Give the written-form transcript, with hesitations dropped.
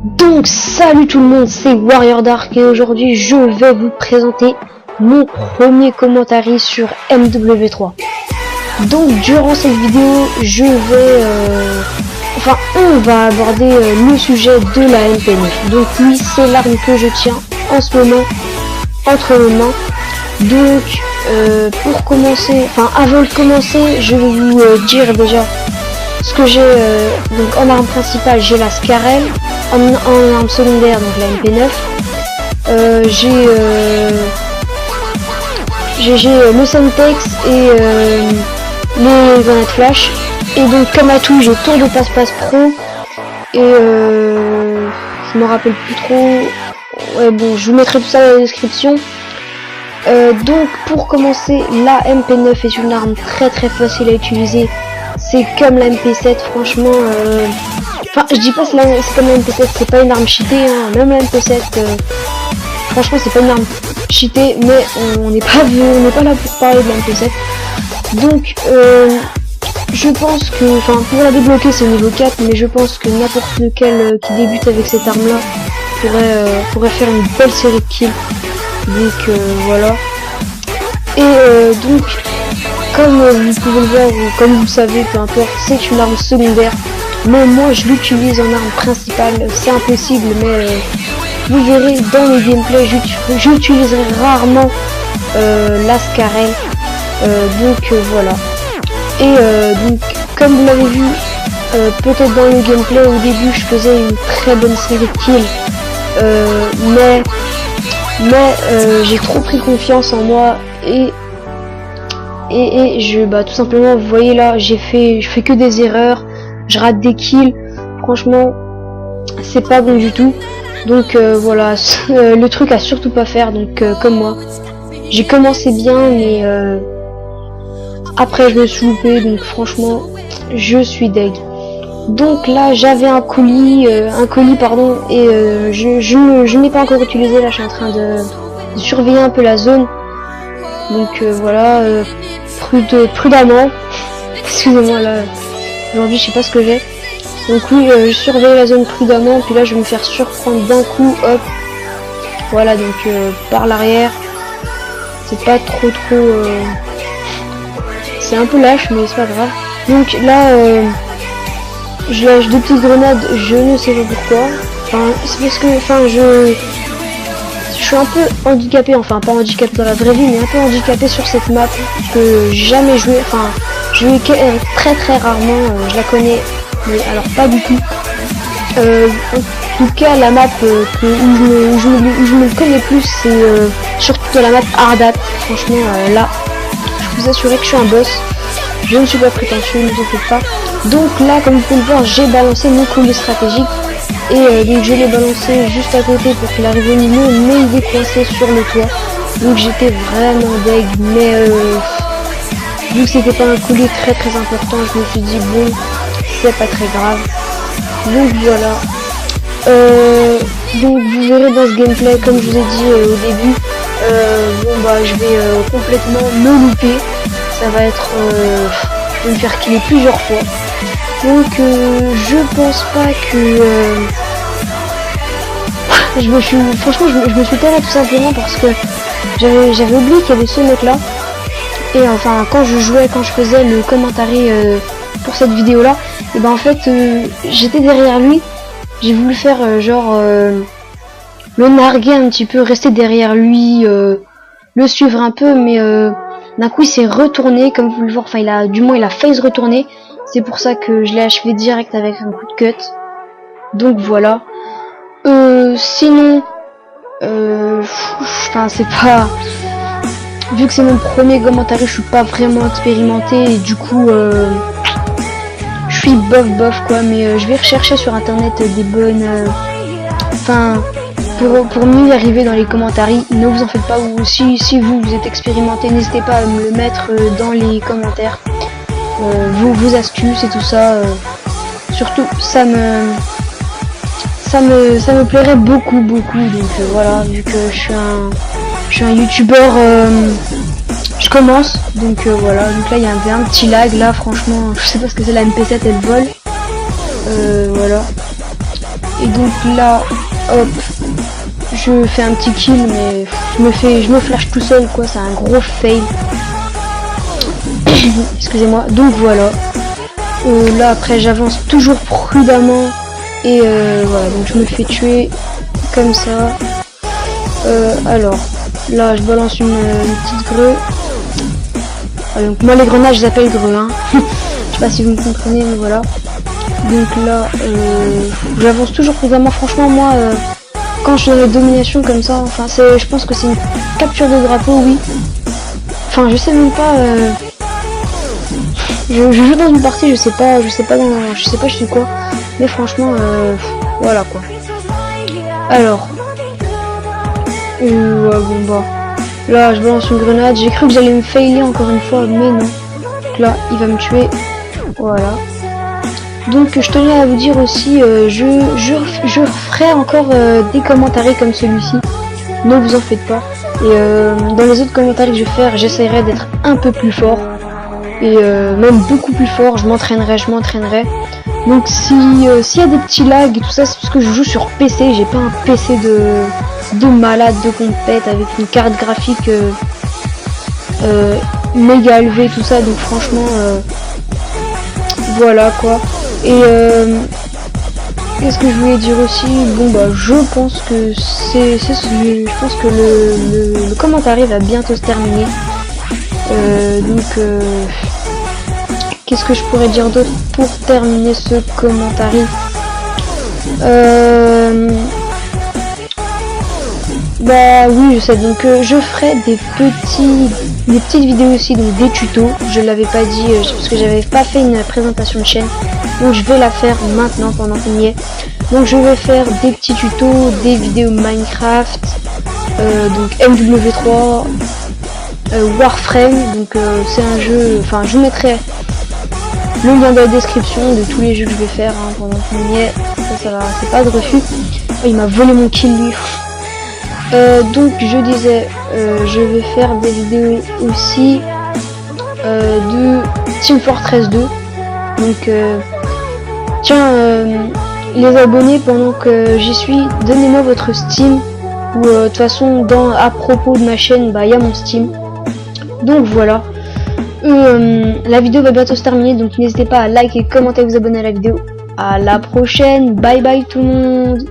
Donc salut tout le monde, c'est Warrior Dark et aujourd'hui je vais vous présenter mon premier commentaire sur MW3. Donc durant cette vidéo je vais on va aborder le sujet de la MP9. Donc oui, c'est l'arme que je tiens en ce moment entre mes mains. Donc pour commencer, avant de commencer, je vais vous dire déjà ce que j'ai. Donc en arme principale j'ai la Scarel, en arme secondaire donc la MP9, j'ai le Semtex et les grenades flash, et donc comme atout j'ai tour de passe-passe pro et je me rappelle plus trop. Ouais bon, je vous mettrai tout ça dans la description. Donc pour commencer, la MP9 est une arme très facile à utiliser. C'est comme la MP7, franchement. Je dis pas c'est comme la MP7, c'est pas une arme cheatée, hein. Même la MP7, franchement c'est pas une arme cheatée, mais on n'est pas là pour parler de la MP7. Donc je pense que, pour la débloquer c'est niveau 4, mais je pense que n'importe lequel qui débute avec cette arme là pourrait faire une belle série de kills. Donc voilà. Et donc comme vous pouvez le voir ou comme vous le savez, peu importe, c'est une arme secondaire, mais moi je l'utilise en arme principale. C'est impossible, mais vous verrez dans le gameplay j'utiliserai rarement la Scarel. Donc voilà. Et donc comme vous l'avez vu peut-être dans le gameplay, au début je faisais une très bonne série de kills, mais j'ai trop pris confiance en moi et je tout simplement, vous voyez là, je fais que des erreurs, je rate des kills, franchement c'est pas bon du tout. Donc voilà, le truc à surtout pas faire. Donc comme moi, j'ai commencé bien, mais après je me suis loupé, donc franchement je suis deg. Donc là j'avais un colis pardon, et je n'ai pas encore utilisé. Là je suis en train de surveiller un peu la zone. Donc voilà, prudemment. Excusez-moi, là aujourd'hui je sais pas ce que j'ai. Donc oui, je surveille la zone prudemment, puis là je vais me faire surprendre d'un coup, hop. Voilà, donc par l'arrière. C'est pas trop c'est un peu lâche, mais c'est pas grave. Donc là je lâche deux petites grenades, je ne sais pas pourquoi. C'est parce que je suis un peu handicapé, pas handicapé dans la vraie vie, mais un peu handicapé sur cette map que j'ai jamais joué. Je joue très rarement, je la connais, mais alors pas du tout. En tout cas la map où je me connais plus, c'est surtout la map Ardat. Franchement là, je vous assurer que je suis un boss. Je ne suis pas prétentieux, ne vous en faites pas. Donc là, comme vous pouvez le voir, j'ai balancé mon collier stratégique. Et donc je l'ai balancé juste à côté pour qu'il arrive au milieu, mais il est coincé sur le toit. Donc j'étais vraiment deg, mais vu que c'était pas un collier très important, je me suis dit bon, c'est pas très grave. Donc voilà. Donc vous verrez dans ce gameplay, comme je vous ai dit au début, je vais complètement me louper. Ça va être de me faire killer plusieurs fois. Donc je pense pas que je me suis terré tout simplement parce que j'avais oublié qu'il y avait ce mec là. Et quand je faisais le commentaire pour cette vidéo là, et en fait j'étais derrière lui. J'ai voulu faire le narguer un petit peu, rester derrière lui, le suivre un peu, mais d'un coup il s'est retourné, comme vous le voyez, il a failli se retourner. C'est pour ça que je l'ai achevé direct avec un coup de cut. Donc voilà. Sinon c'est pas, vu que c'est mon premier commentaire, je suis pas vraiment expérimenté et du coup je suis bof quoi, mais je vais rechercher sur internet des bonnes pour mieux y arriver dans les commentaires. Ne vous en faites pas, ou si vous êtes expérimenté, n'hésitez pas à me le mettre dans les commentaires, vos astuces et tout ça. Surtout ça me plairait beaucoup. Donc voilà, vu que je suis un youtubeur, je commence, donc voilà. Donc là il y avait un petit lag là, franchement je sais pas ce que c'est, la MP7 elle vole. Voilà. Et donc là, hop, je fais un petit kill, mais je me flash tout seul, quoi. C'est un gros fail. Excusez-moi. Donc voilà. Là après j'avance toujours prudemment et voilà, donc je me fais tuer comme ça. Alors là je balance une petite greu. Donc moi les grenades je les appelle greu, hein. Je sais pas si vous me comprenez, mais voilà. Donc là j'avance toujours prudemment. Franchement moi quand je suis dans la domination comme ça, enfin je pense que c'est une capture de drapeau, oui. Enfin je sais même pas. Je joue dans une partie, je sais pas je suis quoi, mais franchement voilà quoi. Alors ouais, bon bah là je balance une grenade, j'ai cru que j'allais me failer encore une fois, mais non. Donc là il va me tuer, voilà. Donc je tenais à vous dire aussi, je ferai encore des commentaires comme celui-ci, ne vous en faites pas. Et dans les autres commentaires que je vais faire, j'essaierai d'être un peu plus fort. Et même beaucoup plus fort, je m'entraînerai. Donc s'il y a des petits lags et tout ça, c'est parce que je joue sur PC, j'ai pas un PC de malade, de compète, avec une carte graphique méga élevée, tout ça, donc franchement voilà quoi. Et qu'est-ce que je voulais dire aussi, bon bah je pense que je pense que le commentaire va bientôt se terminer. Qu'est-ce que je pourrais dire d'autre pour terminer ce commentaire? Bah oui, je sais, donc je ferai des petites vidéos aussi, donc des tutos. Je l'avais pas dit parce que j'avais pas fait une présentation de chaîne, donc je vais la faire maintenant pendant qu'on y est. Donc je vais faire des petits tutos, des vidéos Minecraft, donc MW3, Warframe, donc c'est un jeu, enfin je vous mettrai le lien dans la description de tous les jeux que je vais faire hein, pendant qu'on y est. Ça va, c'est pas de refus. Oh, il m'a volé mon kill lui. Donc je disais, je vais faire des vidéos aussi de Team Fortress 2. Donc tiens, les abonnés, pendant que j'y suis, donnez-moi votre Steam. Ou de toute façon à propos de ma chaîne, bah il y a mon Steam. Donc voilà. La vidéo va bientôt se terminer, donc n'hésitez pas à liker, commenter et vous abonner à la vidéo. À la prochaine, bye bye tout le monde.